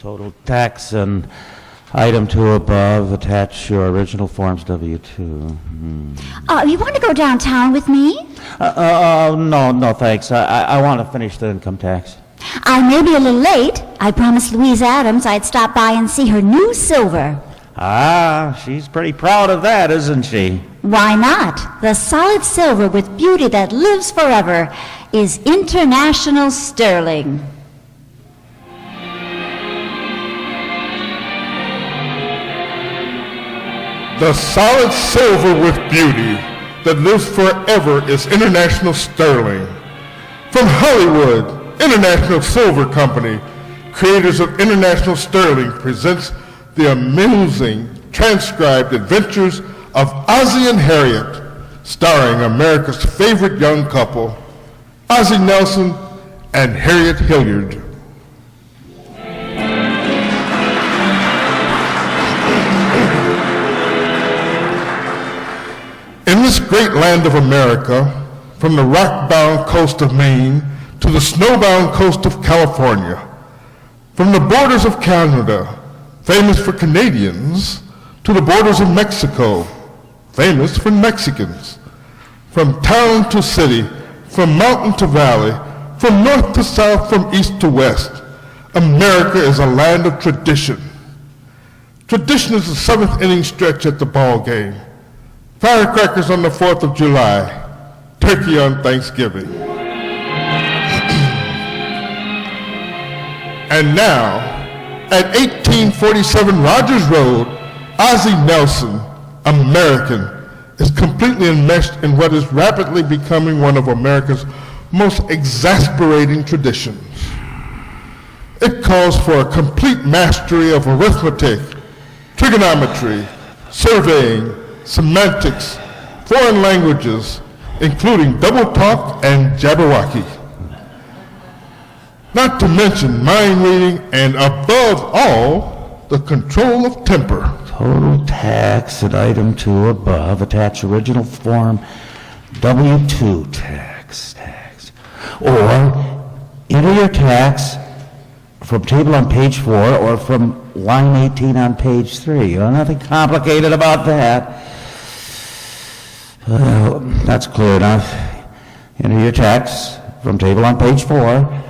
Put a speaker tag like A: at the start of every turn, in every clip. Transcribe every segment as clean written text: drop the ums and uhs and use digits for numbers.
A: total tax and item 2 above, attach your original Forms W-2.
B: You want to go downtown with me?
A: No, thanks. I want to finish the income tax.
B: I may be a little late. I promised Louise Adams I'd stop by and see her new silver.
A: She's pretty proud of that, isn't she?
B: Why not? The solid silver with beauty that lives forever is international sterling.
C: The solid silver with beauty that lives forever is international sterling. From Hollywood, International Silver Company, creators of International Sterling, presents the amusing transcribed adventures of OZZIE and Harriet, starring America's favorite young couple, OZZIE Nelson and Harriet Hilliard. In this great land of America, from the rock-bound coast of Maine to the snowbound coast of California, from the borders of Canada, famous for Canadians, to the borders of Mexico, famous for Mexicans, from town to city, from mountain to valley, from north to south, from east to west, America is a land of tradition. Tradition is the 7th inning stretch at the ball game. Firecrackers on the 4th of July, turkey on Thanksgiving. And now, at 1847 Rogers Road, OZZIE Nelson, American, is completely enmeshed in what is rapidly becoming one of America's most exasperating traditions. It calls for a complete mastery of arithmetic, trigonometry, surveying, semantics, foreign languages, including double talk and Jabberwocky. Not to mention mind reading and, above all, the control of temper.
A: Total tax at item 2 above, attach original Form W-2 tax. Or enter your tax from table on page 4 or from line 18 on page 3. Nothing complicated about that. Well, that's clear enough. Enter your tax from table on page 4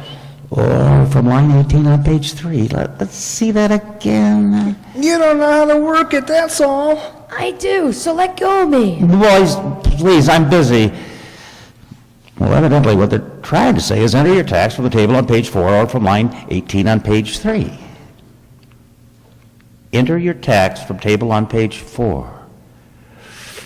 A: or from line 18 on page 3. Let's see that again.
D: You don't know how to work it, that's all.
E: I do, so let go of me.
A: Boys, please, I'm busy. Well, evidently what they're trying to say is enter your tax from the table on page 4 or from line 18 on page 3. Enter your tax from table on page 4.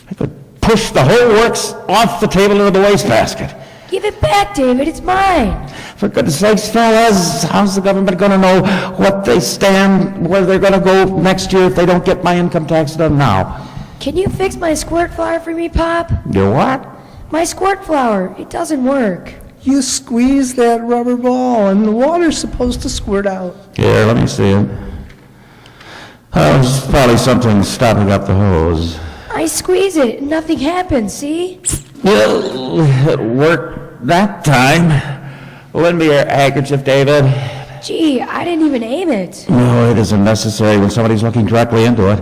A: I could push the whole works off the table into the wastebasket.
E: Give it back, David, it's mine.
A: For goodness sakes, fellas, how's the government going to know what they stand, where they're going to go next year if they don't get my income tax done now?
E: Can you fix my squirt flower for me, Pop?
A: Your what?
E: My squirt flower, it doesn't work.
D: You squeeze that rubber ball and the water's supposed to squirt out.
A: Here, let me see it. There's probably something stopping up the hose.
E: I squeeze it and nothing happens, see?
A: Well, it worked that time. Lend me your handkerchief, David.
E: Gee, I didn't even aim it.
A: No, it isn't necessary when somebody's looking directly into it.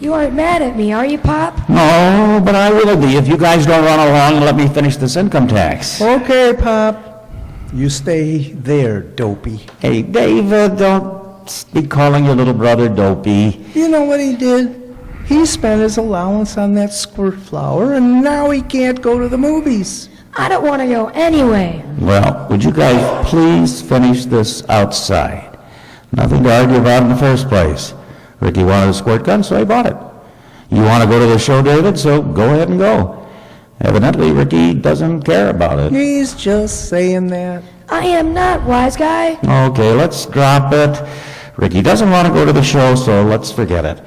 E: You aren't mad at me, are you, Pop?
A: No, but I will be if you guys don't run along and let me finish this income tax.
D: Okay, Pop. You stay there, dopey.
A: Hey, David, don't be calling your little brother dopey.
D: You know what he did? He spent his allowance on that squirt flower, and now he can't go to the movies.
E: I don't want to go anyway.
A: Well, would you guys please finish this outside? Nothing to argue about in the first place. Ricky wanted a squirt gun, so he bought it. You want to go to the show, David, so go ahead and go. Evidently, Ricky doesn't care about it.
D: He's just saying that.
E: I am not, wise guy.
A: Okay, let's drop it. Ricky doesn't want to go to the show, so let's forget it.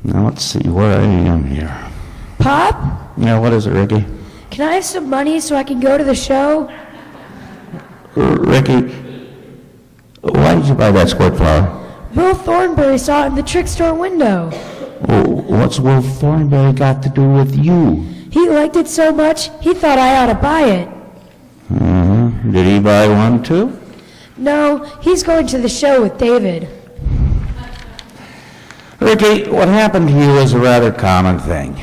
A: Now, let's see where I am here.
E: Pop?
A: Yeah, what is it, Ricky?
E: Can I have some money so I can go to the show?
A: Ricky, why did you buy that squirt flower?
E: Will Thornberry saw it in the trick store window.
A: What's Will Thornberry got to do with you?
E: He liked it so much, he thought I ought to buy it.
A: Did he buy one, too?
E: No, he's going to the show with David.
A: Ricky, what happened to you is a rather common thing.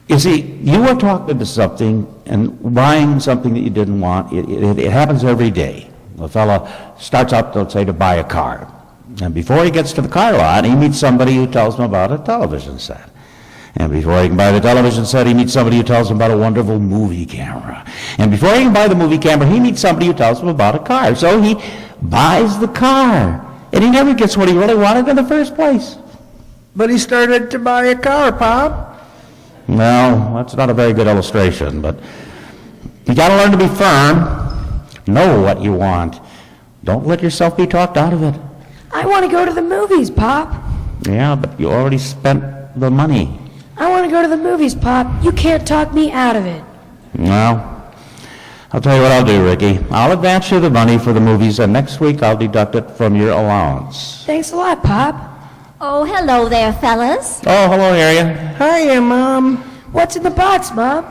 A: You see, you were talked into something and buying something that you didn't want. It happens every day. A fella starts out, let's say, to buy a car. And before he gets to the car lot, he meets somebody who tells him about a television set. And before he can buy the television set, he meets somebody who tells him about a wonderful movie camera. And before he can buy the movie camera, he meets somebody who tells him about a car. So he buys the car. And he never gets what he really wanted in the first place.
D: But he started to buy a car, Pop.
A: Well, that's not a very good illustration, but you got to learn to be firm. Know what you want. Don't let yourself be talked out of it.
E: I want to go to the movies, Pop.
A: Yeah, but you already spent the money.
E: I want to go to the movies, Pop. You can't talk me out of it.
A: Well, I'll tell you what I'll do, Ricky. I'll advance you the money for the movies, and next week I'll deduct it from your allowance.
E: Thanks a lot, Pop.
B: Oh, hello there, fellas.
A: Oh, hello, Harriet.
D: Hiya, Mom.
E: What's in the box, Mom?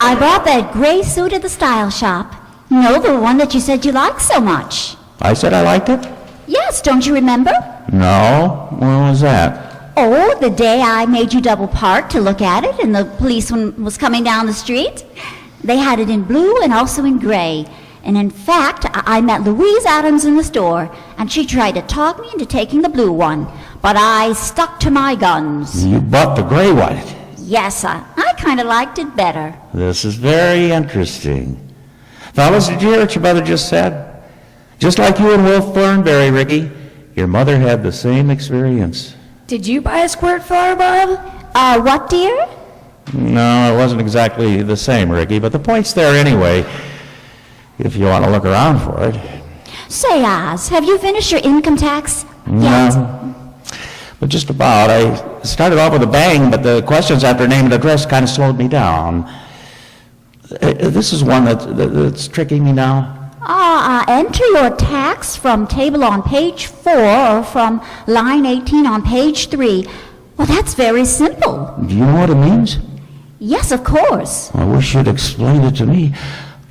B: I bought that gray suit at the style shop. No, the one that you said you liked so much.
A: I said I liked it?
B: Yes, don't you remember?
A: No. When was that?
B: Oh, the day I made you double park to look at it and the policeman was coming down the street. They had it in blue and also in gray. And in fact, I met Louise Adams in the store, and she tried to talk me into taking the blue one. But I stuck to my guns.
A: You bought the gray one.
B: Yes, I kind of liked it better.
A: This is very interesting. Fellas, did you hear what your mother just said? Just like you and Wolf Thornberry, Ricky, your mother had the same experience.
E: Did you buy a squirt flower, Bob?
B: What, dear?
A: No, it wasn't exactly the same, Ricky, but the point's there anyway, if you want to look around for it.
B: Say, Oz, have you finished your income tax yet?
A: No, but just about. I started off with a bang, but the questions after name and address kind of slowed me down. This is one that's tricking me now.
B: Enter your tax from table on page 4 or from line 18 on page 3. Well, that's very simple.
A: Do you know what it means?
B: Yes, of course.
A: I wish you'd explain it to me.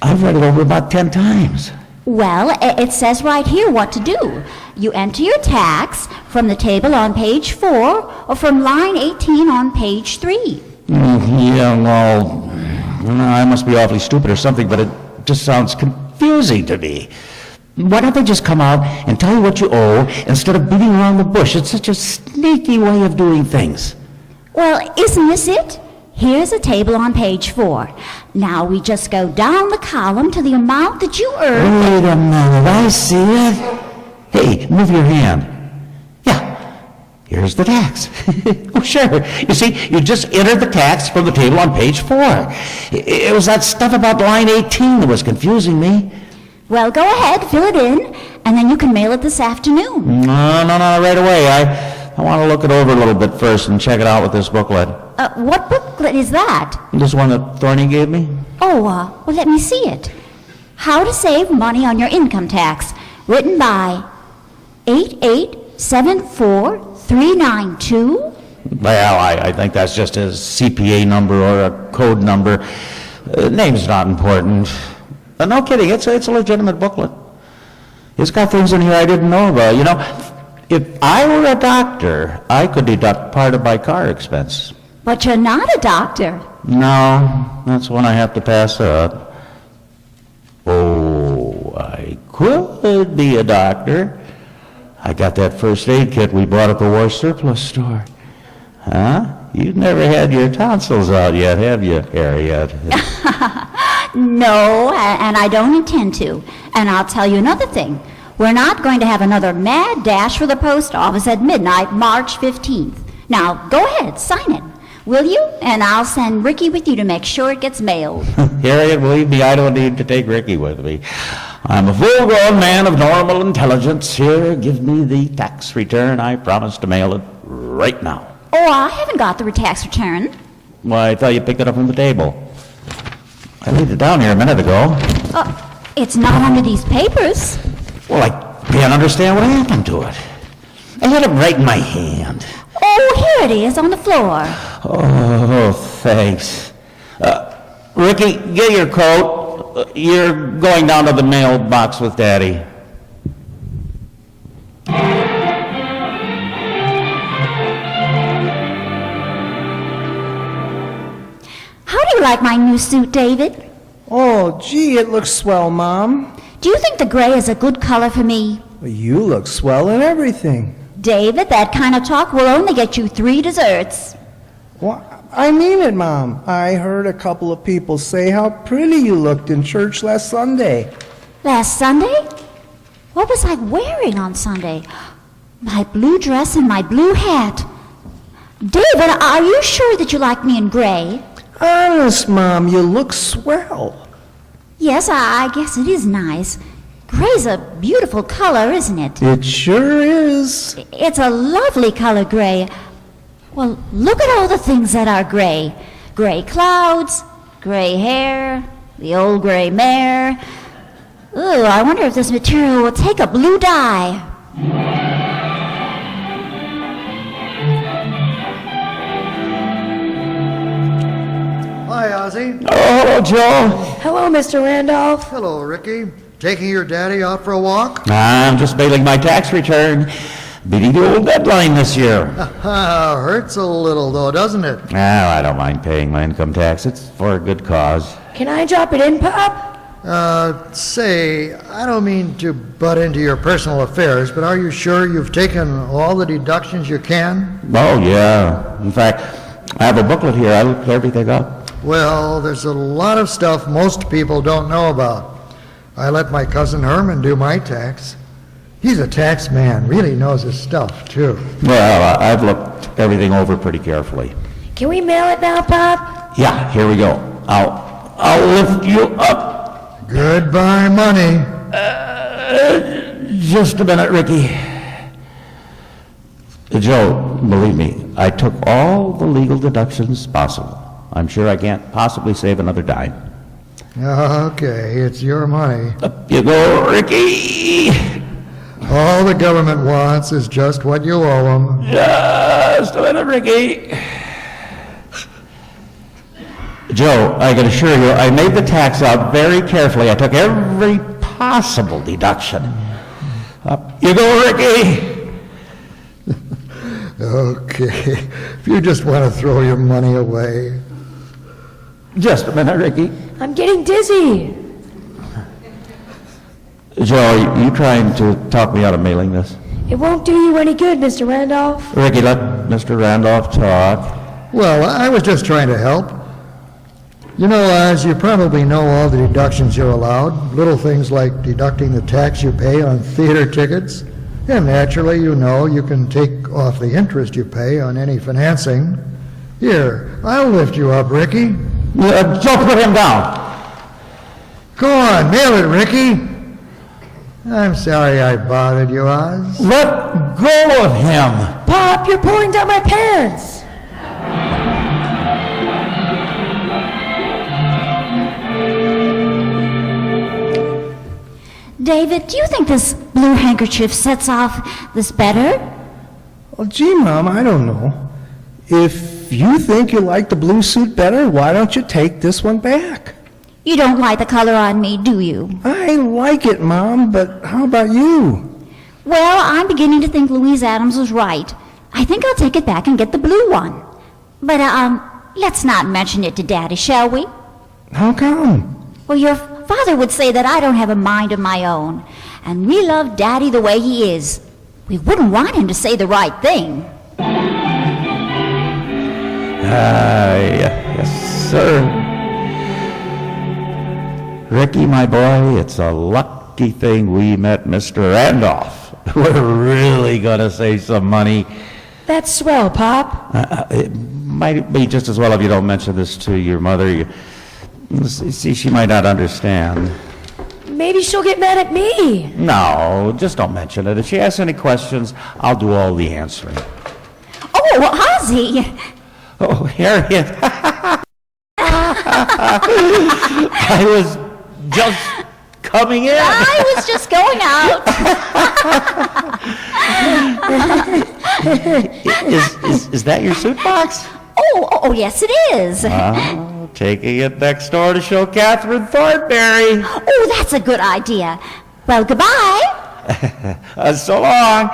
A: I've read it over about 10 times.
B: Well, it says right here what to do. You enter your tax from the table on page 4 or from line 18 on page 3.
A: Yeah, well, I must be awfully stupid or something, but it just sounds confusing to me. Why don't they just come out and tell you what you owe instead of beating around the bush? It's such a sneaky way of doing things.
B: Well, isn't this it? Here's a table on page 4. Now we just go down the column to the amount that you earn.
A: Wait a minute, I see it. Hey, move your hand. Yeah, here's the tax. Oh, sure. You see, you just entered the tax from the table on page 4. It was that stuff about line 18 that was confusing me.
B: Well, go ahead, fill it in, and then you can mail it this afternoon.
A: No, right away. I want to look it over a little bit first and check it out with this booklet.
B: What booklet is that?
A: This one that Thorny gave me?
B: Oh, well, let me see it. How to Save Money on Your Income Tax, written by 8874392.
A: Well, I think that's just a CPA number or a code number. Name's not important. No kidding, it's a legitimate booklet. It's got things in here I didn't know about. You know, if I were a doctor, I could deduct part of my car expense.
B: But you're not a doctor.
A: No, that's one I have to pass up. Oh, I could be a doctor. I got that first aid kit we bought at the war surplus store. Huh? You've never had your tonsils out yet, have you, Harriet?
B: No, and I don't intend to. And I'll tell you another thing. We're not going to have another mad dash for the post office at midnight, March 15th. Now, go ahead, sign it, will you? And I'll send Ricky with you to make sure it gets mailed.
A: Harriet, believe me, I don't need to take Ricky with me. I'm a full-grown man of normal intelligence. Here, give me the tax return. I promise to mail it right now.
B: Oh, I haven't got the tax return.
A: Why, I thought you picked it up from the table. I laid it down here a minute ago.
B: It's not under these papers.
A: Well, I can't understand what happened to it. I had it right in my hand.
B: Oh, here it is on the floor.
A: Oh, thanks. Ricky, get your coat. You're going down to the mailbox with Daddy.
B: How do you like my new suit, David?
D: Oh, gee, it looks swell, Mom.
B: Do you think the gray is a good color for me?
D: Well, you look swell in everything.
B: David, that kind of talk will only get you 3 desserts.
D: Well, I mean it, Mom. I heard a couple of people say how pretty you looked in church last Sunday.
B: Last Sunday? What was I wearing on Sunday? My blue dress and my blue hat. David, are you sure that you like me in gray?
D: Honest, Mom, you look swell.
B: Yes, I guess it is nice. Gray's a beautiful color, isn't it?
D: It sure is.
B: It's a lovely color, gray. Well, look at all the things that are gray. Gray clouds, gray hair, the old gray mare. Ooh, I wonder if this material will take a blue dye.
F: Hi, Ozzie.
A: Oh, hello, Joe.
E: Hello, Mr. Randolph.
F: Hello, Ricky. Taking your daddy out for a walk?
A: I'm just mailing my tax return. Beating the old deadline this year.
F: Hurts a little, though, doesn't it?
A: Oh, I don't mind paying my income tax. It's for a good cause.
E: Can I drop it in, Pop?
F: Say, I don't mean to butt into your personal affairs, but are you sure you've taken all the deductions you can?
A: Oh, yeah. In fact, I have a booklet here. I looked everything up.
F: Well, there's a lot of stuff most people don't know about. I let my cousin Herman do my tax. He's a tax man, really knows his stuff, too.
A: Well, I've looked everything over pretty carefully.
E: Can we mail it now, Pop?
A: Yeah, here we go. I'll lift you up.
F: Goodbye, money.
A: Just a minute, Ricky. Joe, believe me, I took all the legal deductions possible. I'm sure I can't possibly save another dime.
F: Okay, it's your money.
A: Up you go, Ricky.
F: All the government wants is just what you owe them.
A: Just a minute, Ricky. Joe, I can assure you, I made the tax out very carefully. I took every possible deduction. Up you go, Ricky.
F: Okay, if you just want to throw your money away.
A: Just a minute, Ricky.
E: I'm getting dizzy.
A: Joe, you trying to talk me out of mailing this?
E: It won't do you any good, Mr. Randolph.
A: Ricky, let Mr. Randolph talk.
F: Well, I was just trying to help. You know, Oz, you probably know all the deductions you're allowed. Little things like deducting the tax you pay on theater tickets. And naturally, you know you can take off the interest you pay on any financing. Here, I'll lift you up, Ricky.
A: Joe, put him down.
F: Go on, mail it, Ricky. I'm sorry I bothered you, Oz.
A: Let go of him.
E: Pop, you're pulling down my pants.
B: David, do you think this blue handkerchief sets off this better?
D: Well, gee, Mom, I don't know. If you think you like the blue suit better, why don't you take this one back?
B: You don't like the color on me, do you?
D: I like it, Mom, but how about you?
B: Well, I'm beginning to think Louise Adams was right. I think I'll take it back and get the blue one. But, let's not mention it to Daddy, shall we?
D: How come?
B: Well, your father would say that I don't have a mind of my own, and we love Daddy the way he is. We wouldn't want him to say the right thing.
A: Yes, sir. Ricky, my boy, it's a lucky thing we met Mr. Randolph. We're really gonna save some money.
E: That's swell, Pop.
A: It might be just as well if you don't mention this to your mother. See, she might not understand.
E: Maybe she'll get mad at me.
A: No, just don't mention it. If she asks any questions, I'll do all the answering.
B: Oh, Ozzie!
A: Oh, Harriet. I was just coming in.
B: I was just going out.
A: Is that your suit box?
B: Oh, yes, it is.
A: Taking it next door to show Catherine Thornberry.
B: Oh, that's a good idea. Well, goodbye.
A: So long.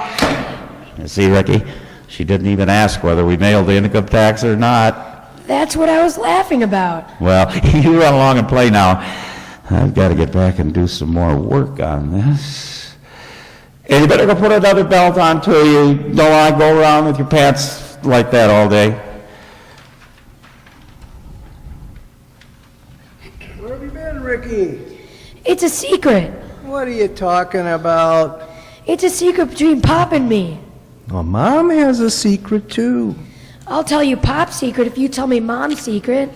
A: See, Ricky, she didn't even ask whether we mailed the income tax or not.
E: That's what I was laughing about.
A: Well, you run along and play now. I've got to get back and do some more work on this. And you better go put another belt on, too. You don't want to go around with your pants like that all day.
D: Where have you been, Ricky?
E: It's a secret.
D: What are you talking about?
E: It's a secret between Pop and me.
D: Well, Mom has a secret, too.
E: I'll tell you Pop's secret if you tell me Mom's secret.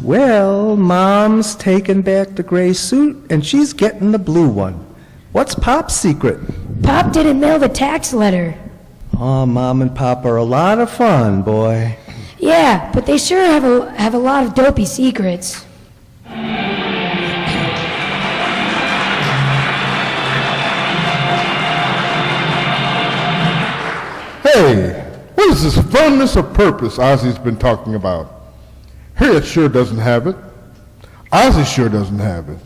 D: Well, Mom's taking back the gray suit, and she's getting the blue one. What's Pop's secret?
E: Pop didn't mail the tax letter.
D: Oh, Mom and Pop are a lot of fun, boy.
E: Yeah, but they sure have a lot of dopey secrets.
C: Hey, what is this firmness of purpose Ozzie's been talking about? Harriet sure doesn't have it. Ozzie sure doesn't have it.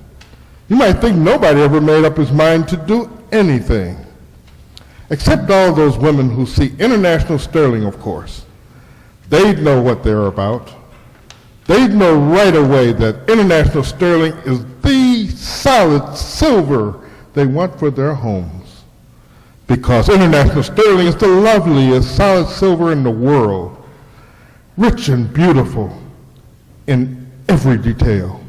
C: You might think nobody ever made up his mind to do anything. Except all those women who see International Sterling, of course. They'd know what they're about. They'd know right away that International Sterling is the solid silver they want for their homes. Because International Sterling is the loveliest solid silver in the world. Rich and beautiful in every detail.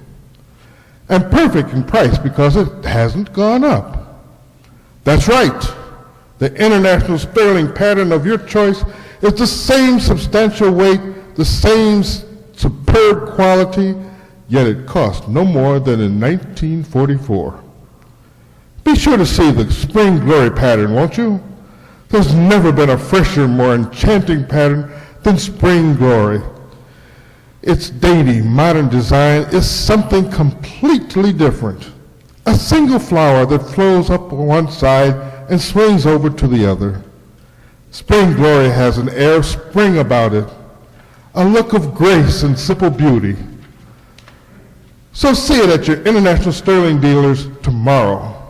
C: And perfect in price because it hasn't gone up. That's right. The International Sterling pattern of your choice is the same substantial weight, the same superb quality, yet it cost no more than in 1944. Be sure to see the Spring Glory pattern, won't you? There's never been a fresher, more enchanting pattern than Spring Glory. Its dainty, modern design is something completely different. A single flower that flows up one side and swings over to the other. Spring Glory has an air of spring about it, a look of grace and simple beauty. So see it at your International Sterling dealers tomorrow.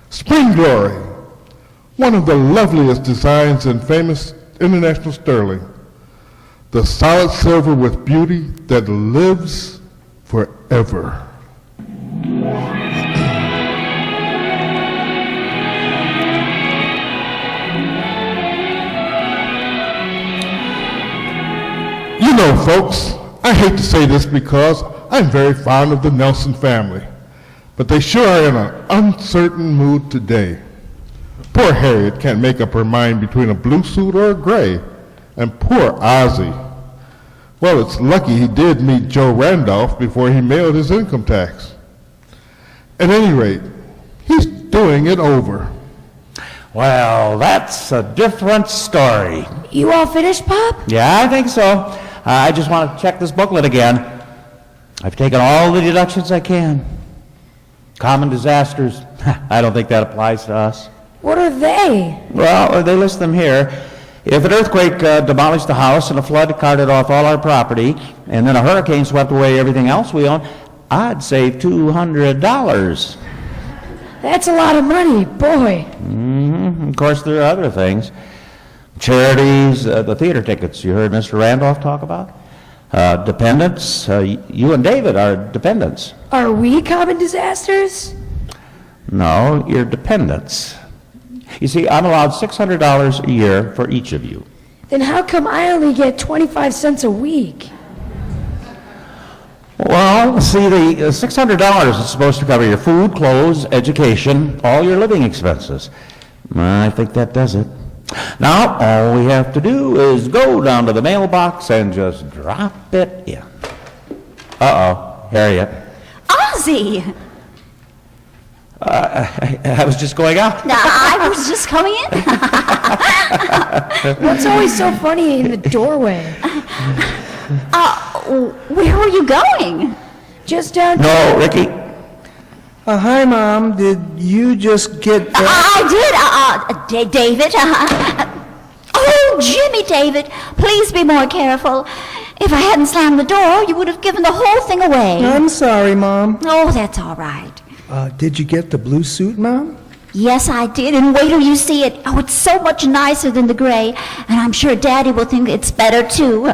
C: Spring Glory, one of the loveliest designs in famous International Sterling. The solid silver with beauty that lives forever. You know, folks, I hate to say this because I'm very fond of the Nelson family, but they sure are in an uncertain mood today. Poor Harriet can't make up her mind between a blue suit or a gray. And poor Ozzie. Well, it's lucky he did meet Joe Randolph before he mailed his income tax. At any rate, he's doing it over.
A: Well, that's a different story.
E: You all finished, Pop?
A: Yeah, I think so. I just want to check this booklet again. I've taken all the deductions I can. Common disasters, I don't think that applies to us.
E: What are they?
A: Well, they list them here. If an earthquake demolished the house and a flood carted off all our property, and then a hurricane swept away everything else we own, I'd save $200.
E: That's a lot of money, boy.
A: Of course, there are other things. Charities, the theater tickets you heard Mr. Randolph talk about. Dependents, you and David are dependents.
E: Are we common disasters?
A: No, you're dependents. You see, I'm allowed $600 a year for each of you.
E: Then how come I only get 25 cents a week?
A: Well, see, the $600 is supposed to cover your food, clothes, education, all your living expenses. I think that does it. Now, all we have to do is go down to the mailbox and just drop it in. Uh-oh, Harriet.
B: Ozzie!
A: I was just going out.
B: I was just coming in.
E: What's always so funny in the doorway?
B: Where were you going?
E: Just down.
A: No, Ricky.
D: Hi, Mom. Did you just get back?
B: I did. David. Oh, Jimmy, David, please be more careful. If I hadn't slammed the door, you would have given the whole thing away.
D: I'm sorry, Mom.
B: Oh, that's all right.
D: Did you get the blue suit, Mom?
B: Yes, I did, and wait till you see it. Oh, it's so much nicer than the gray, and I'm sure Daddy will think it's better, too.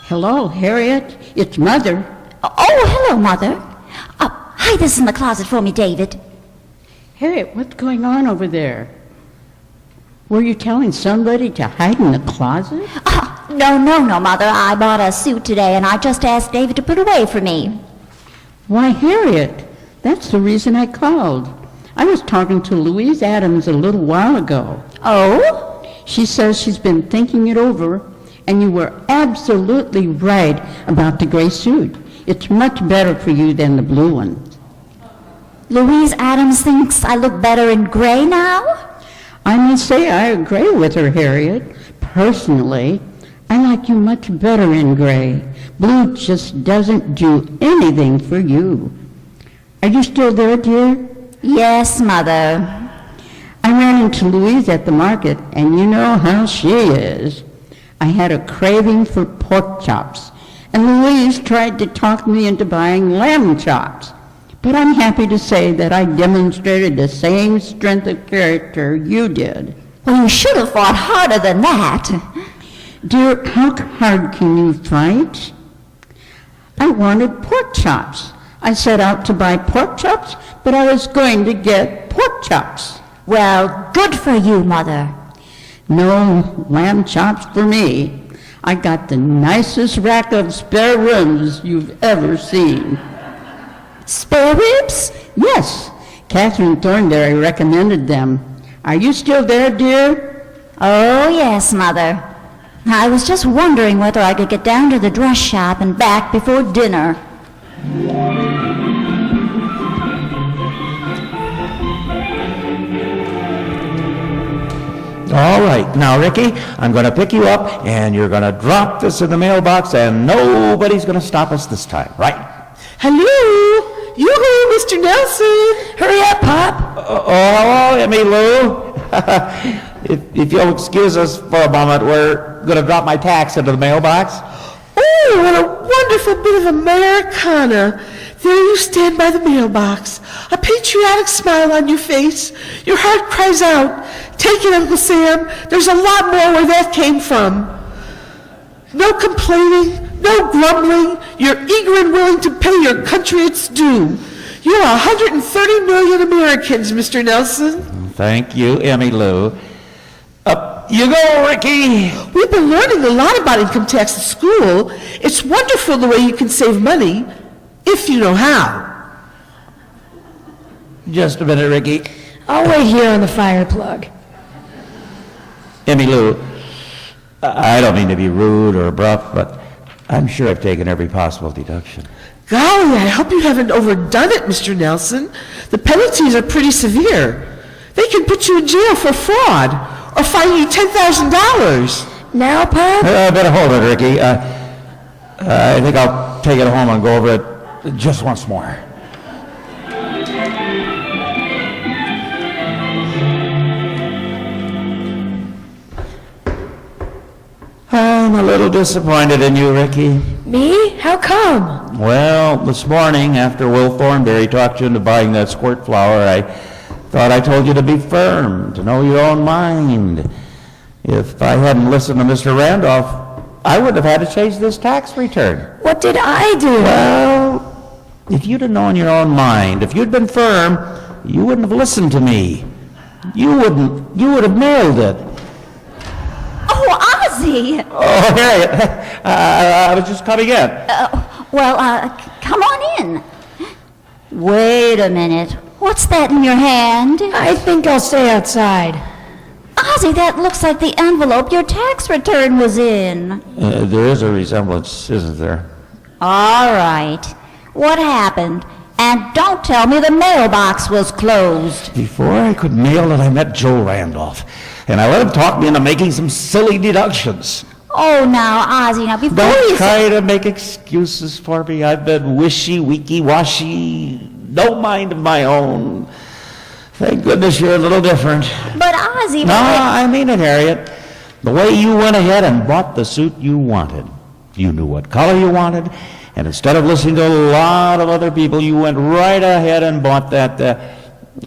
G: Hello, Harriet. It's Mother.
B: Oh, hello, Mother. Hide this in the closet for me, David.
G: Harriet, what's going on over there? Were you telling somebody to hide in the closet?
B: No, Mother. I bought a suit today, and I just asked David to put away for me.
G: Why, Harriet, that's the reason I called. I was talking to Louise Adams a little while ago.
B: Oh?
G: She says she's been thinking it over, and you were absolutely right about the gray suit. It's much better for you than the blue one.
B: Louise Adams thinks I look better in gray now?
G: I must say I agree with her, Harriet. Personally, I like you much better in gray. Blue just doesn't do anything for you. Are you still there, dear?
B: Yes, Mother.
G: I ran into Louise at the market, and you know how she is. I had a craving for pork chops, and Louise tried to talk me into buying lamb chops. But I'm happy to say that I demonstrated the same strength of character you did.
B: Well, you should have fought harder than that.
G: Dear, how hard can you fight? I wanted pork chops. I set out to buy pork chops, but I was going to get pork chops.
B: Well, good for you, Mother.
G: No lamb chops for me. I got the nicest rack of spare ribs you've ever seen.
B: Spare ribs?
G: Yes, Catherine Thornberry recommended them. Are you still there, dear?
B: Oh, yes, Mother. I was just wondering whether I could get down to the dress shop and back before dinner.
A: All right, now, Ricky, I'm going to pick you up, and you're going to drop this in the mailbox, and nobody's going to stop us this time, right?
H: Hello? Yoo-hoo, Mr. Nelson.
E: Hurry up, Pop.
A: Oh, Emmy Lou. if you'll excuse us for a moment, we're going to drop my tax into the mailbox.
H: Oh, what a wonderful bit of Americana. There you stand by the mailbox, a patriotic smile on your face. Your heart cries out, "Take it, Uncle Sam. There's a lot more where that came from." No complaining, no grumbling. You're eager and willing to pay your country its due. You're 130 million Americans, Mr. Nelson.
A: Thank you, Emmy Lou. Up you go, Ricky.
H: We've been learning a lot about income tax at school. It's wonderful the way you can save money, if you know how.
A: Just a minute, Ricky.
E: I'll wait here on the fire plug.
A: Emmy Lou, I don't mean to be rude or abrupt, but I'm sure I've taken every possible deduction.
H: Golly, I hope you haven't overdone it, Mr. Nelson. The penalties are pretty severe. They can put you in jail for fraud or fine you $10,000.
E: Now, Pop?
A: Better hold it, Ricky. I think I'll take it home and go over it just once more. I'm a little disappointed in you, Ricky.
E: Me? How come?
A: Well, this morning, after Will Thornberry talked you into buying that squirt flower, I thought I told you to be firm, to know your own mind. If I hadn't listened to Mr. Randolph, I would have had to change this tax return.
E: What did I do?
A: Well, if you'd have known your own mind, if you'd been firm, you wouldn't have listened to me. You would have nailed it.
B: Oh, Ozzie!
A: Oh, Harriet, I was just coming in.
B: Come on in. Wait a minute. What's that in your hand?
E: I think I'll stay outside.
B: Ozzie, that looks like the envelope your tax return was in.
A: There is a resemblance, isn't there?
B: All right. What happened? And don't tell me the mailbox was closed.
A: Before I could mail it, I met Joe Randolph, and I let him talk me into making some silly deductions.
B: Oh, now, Ozzie, now before
A: Don't
B: you
A: try to make excuses for me. I've been wishy, weaky, washy, no mind of my own. Thank goodness you're a little different.
B: But Ozzie...
A: No, I mean it, Harriet. The way you went ahead and bought the suit you wanted. You knew what color you wanted, and instead of listening to a lot of other people, you went right ahead and bought that,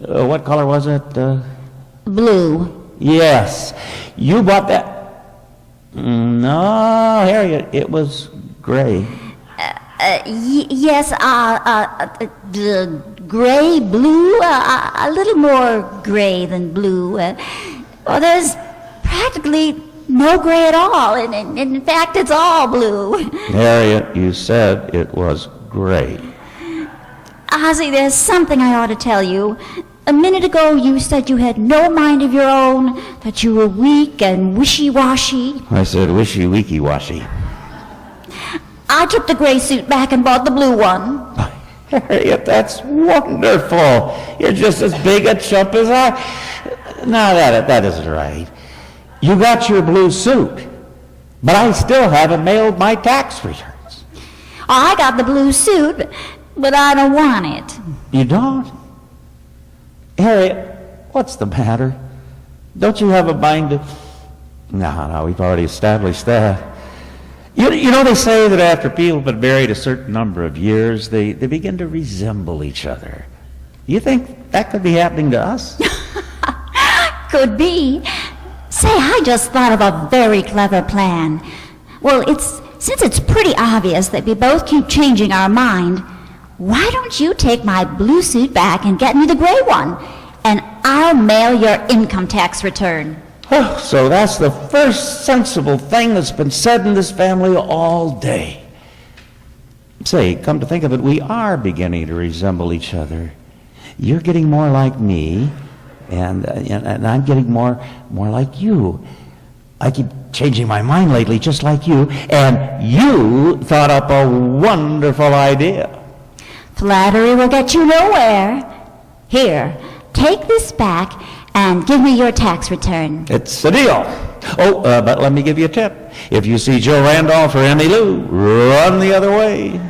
A: what color was it?
B: Blue.
A: Yes. You bought that. No, Harriet, it was gray.
B: Yes, gray, blue, a little more gray than blue. Well, there's practically no gray at all. In fact, it's all blue.
A: Harriet, you said it was gray.
B: Ozzie, there's something I ought to tell you. A minute ago, you said you had no mind of your own, that you were weak and wishy-washy.
A: I said wishy-weaky-washy.
B: I took the gray suit back and bought the blue one.
A: Harriet, that's wonderful. You're just as big a chump as I. No, that isn't right. You got your blue suit, but I still haven't mailed my tax returns.
B: I got the blue suit, but I don't want it.
A: You don't? Harriet, what's the matter? Don't you have a mind to... No, we've already established that. You know, they say that after people have been married a certain number of years, they begin to resemble each other. You think that could be happening to us?
B: Could be. Say, I just thought of a very clever plan. Well, since it's pretty obvious that we both keep changing our mind, why don't you take my blue suit back and get me the gray one, and I'll mail your income tax return.
A: Oh, so that's the first sensible thing that's been said in this family all day. Say, come to think of it, we are beginning to resemble each other. You're getting more like me, and I'm getting more like you. I keep changing my mind lately, just like you, and you thought up a wonderful idea.
B: Flattery will get you nowhere. Here, take this back and give me your tax return.
A: It's a deal. Oh, but let me give you a tip. If you see Joe Randolph or Emmy Lou, run the other way.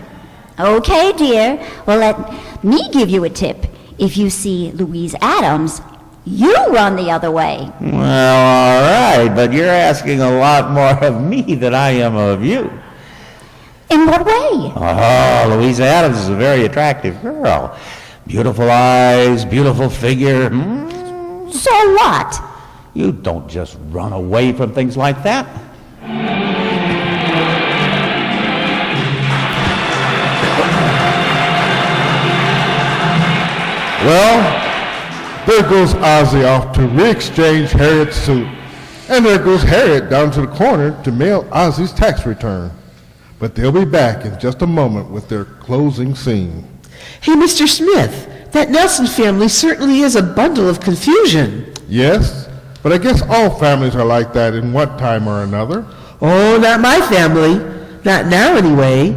B: Okay, dear. Well, let me give you a tip. If you see Louise Adams, you run the other way.
A: Well, all right, but you're asking a lot more of me than I am of you.
B: In what way?
A: Oh, Louise Adams is a very attractive girl. Beautiful eyes, beautiful figure.
B: So what?
A: You don't just run away from things like that.
C: Well, there goes Ozzie off to re-exchange Harriet's suit. And there goes Harriet down to the corner to mail Ozzie's tax return. But they'll be back in just a moment with their closing scene.
H: Hey, Mr. Smith, that Nelson family certainly is a bundle of confusion.
C: Yes, but I guess all families are like that in one time or another.
H: Oh, not my family. Not now, anyway.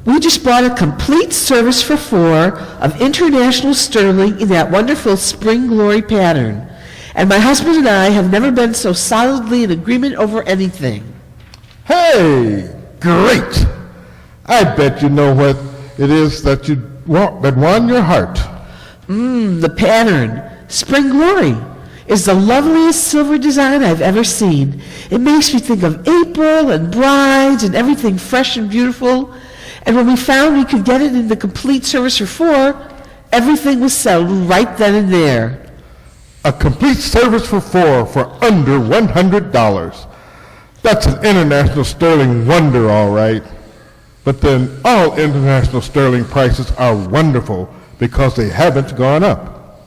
H: We just bought a complete service for 4 of international sterling in that wonderful spring glory pattern. And my husband and I have never been so solidly in agreement over anything.
C: Hey, great! I bet you know what it is that won your heart.
H: The pattern, Spring Glory, is the loveliest silver design I've ever seen. It makes me think of April and brides and everything fresh and beautiful. And when we found we could get it in the complete service for 4, everything was settled right then and there.
C: A complete service for 4 for under $100. That's an international sterling wonder, all right. But then all international sterling prices are wonderful because they haven't gone up.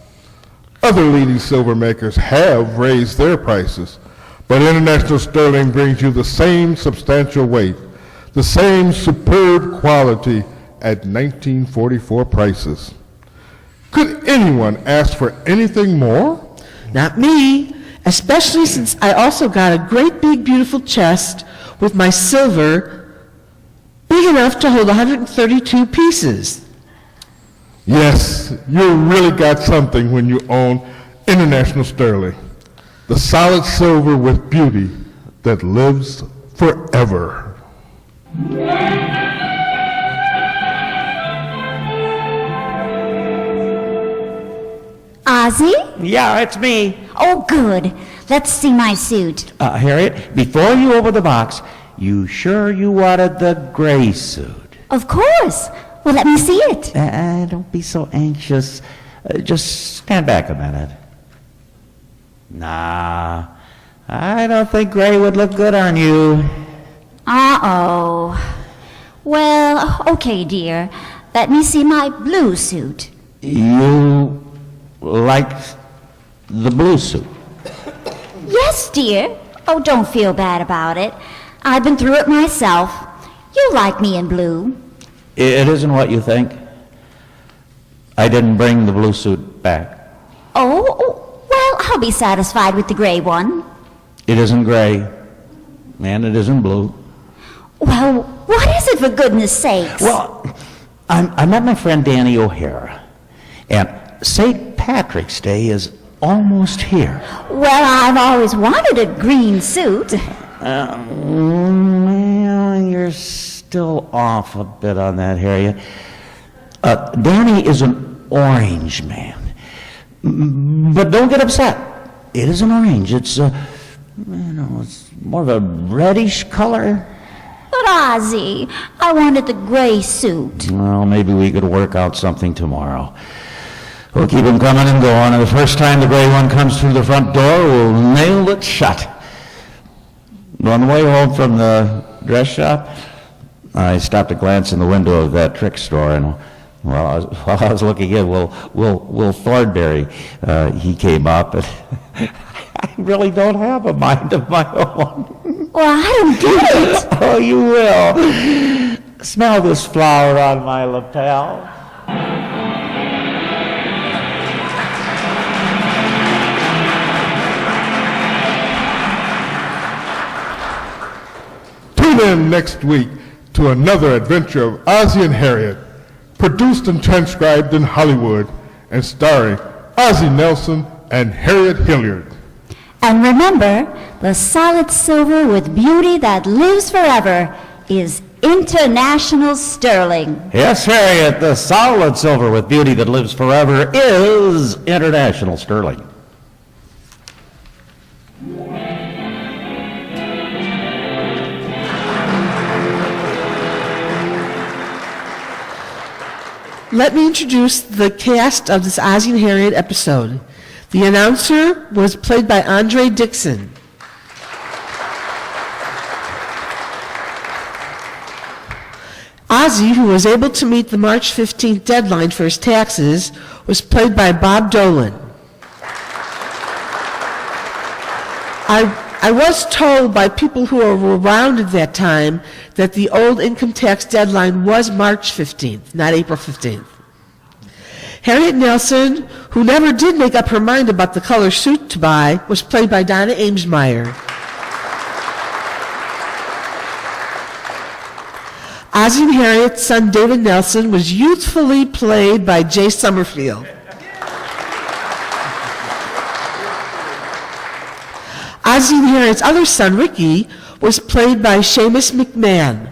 C: Other leading silver makers have raised their prices, but international sterling brings you the same substantial weight, the same superb quality at 1944 prices. Could anyone ask for anything more?
H: Not me, especially since I also got a great big beautiful chest with my silver big enough to hold 132 pieces.
C: Yes, you really got something when you own international sterling. The solid silver with beauty that lives forever.
B: Ozzie?
A: Yeah, it's me.
B: Oh, good. Let's see my suit.
A: Harriet, before you open the box, you sure you wanted the gray suit?
B: Of course. Well, let me see it.
A: Don't be so anxious. Just stand back a minute. Nah, I don't think gray would look good on you.
B: Uh-oh. Well, okay, dear. Let me see my blue suit.
A: You like the blue suit?
B: Yes, dear. Oh, don't feel bad about it. I've been through it myself. You like me in blue.
A: It isn't what you think. I didn't bring the blue suit back.
B: Oh, well, I'll be satisfied with the gray one.
A: It isn't gray, and it isn't blue.
B: Well, what is it, for goodness sakes?
A: Well, I met my friend Danny O'Hara, and St. Patrick's Day is almost here.
B: Well, I've always wanted a green suit.
A: Well, you're still off a bit on that, Harriet. Danny is an orange man. But don't get upset. It isn't orange. It's, it's more of a reddish color.
B: But Ozzie, I wanted the gray suit.
A: Well, maybe we could work out something tomorrow. We'll keep them coming and going, and the first time the gray one comes through the front door, we'll nail it shut. On the way home from the dress shop, I stopped to glance in the window of that trick store, and while I was looking in, Will Thornberry, he came up, and I really don't have a mind of my own.
B: Well, I don't get it.
A: Oh, you will. Smell this flower on my lapel.
C: Tune in next week to another adventure of Ozzie and Harriet, produced and transcribed in Hollywood and starring Ozzie Nelson and Harriet Hilliard.
B: And remember, the solid silver with beauty that lives forever is international sterling.
A: Yes, Harriet, the solid silver with beauty that lives forever is international sterling.
H: Let me introduce the cast of this Ozzie and Harriet episode. The announcer was played by Andre Dixon. Ozzie, who was able to meet the March 15th deadline for his taxes, was played by Bob Dolan. I was told by people who were around at that time that the old income tax deadline was March 15th, not April 15th. Harriet Nelson, who never did make up her mind about the color suit to buy, was played by Donna Amesmeyer. Ozzie and Harriet's son David Nelson was youthfully played by Jay Summerfield. Ozzie and Harriet's other son, Ricky, was played by Seamus McMahon.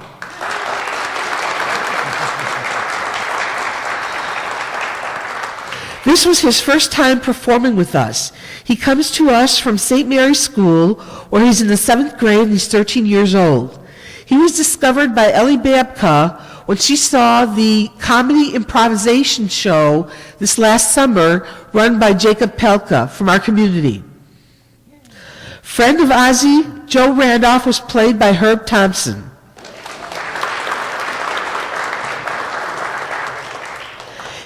H: This was his first time performing with us. He comes to us from St. Mary's School, where he's in the 7th grade and he's 13 years old. He was discovered by Ellie Babka when she saw the comedy improvisation show this last summer run by Jacob Pelka from our community. Friend of Ozzie, Joe Randolph, was played by Herb Thompson.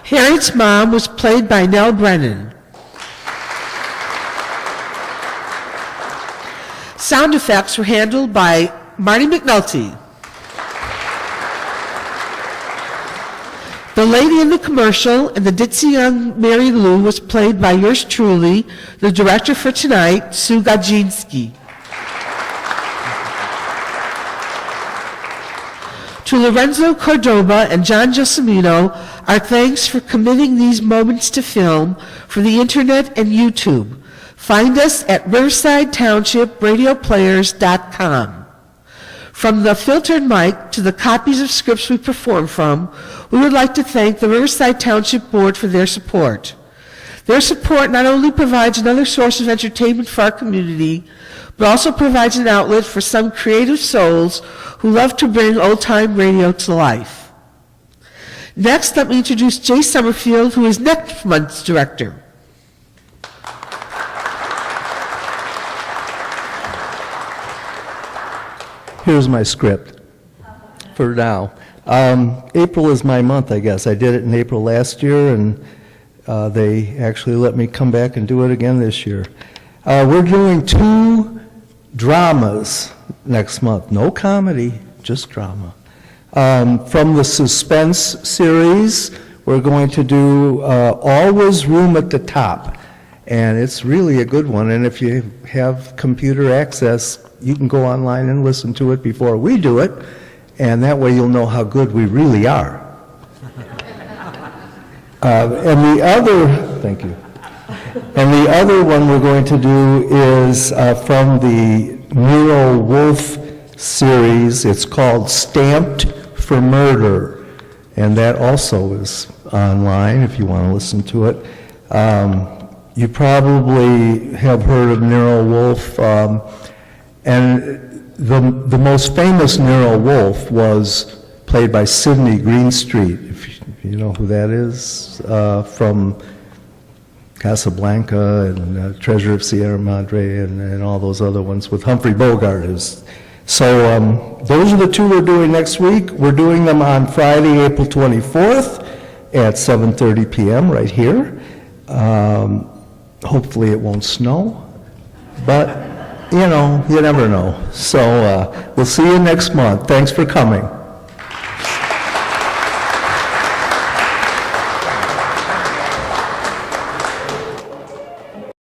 H: Harriet's mom was played by Nell Brennan. Sound effects were handled by Marty McNulty. The lady in the commercial and the ditzy young Mary Lou was played by yours truly, the director for tonight, Sue Gadzinski. To Lorenzo Cordoba and John Gelsomino, our thanks for committing these moments to film for the internet and YouTube. Find us at riversidetownshipradioplayers.com. From the filtered mic to the copies of scripts we perform from, we would like to thank the Riverside Township Board for their support. Their support not only provides another source of entertainment for our community, but also provides an outlet for some creative souls who love to bring old-time radio to life. Next, let me introduce Jay Summerfield, who is next month's director.
D: Here's my script. for now. April is my month, I guess. I did it in April last year, and they actually let me come back and do it again this year. We're doing 2 dramas next month. No comedy, just drama. From the suspense series, we're going to do Always Room at the Top. And it's really a good one. And if you have computer access, you can go online and listen to it before we do it. And that way you'll know how good we really are. And the other, thank you. And the other one we're going to do is from the Nero Wolfe series. It's called Stamped for Murder. And that also is online if you want to listen to it. You probably have heard of Nero Wolfe. And the most famous Nero Wolfe was played by Sidney Greenstreet, if you know who that is, from Casablanca and Treasure of Sierra Madre and all those other ones with Humphrey Bogart. So those are the 2 we're doing next week. We're doing them on Friday, April 24th at 7:30 p.m. right here. Hopefully it won't snow, but you know, you never know. So we'll see you next month. Thanks for coming.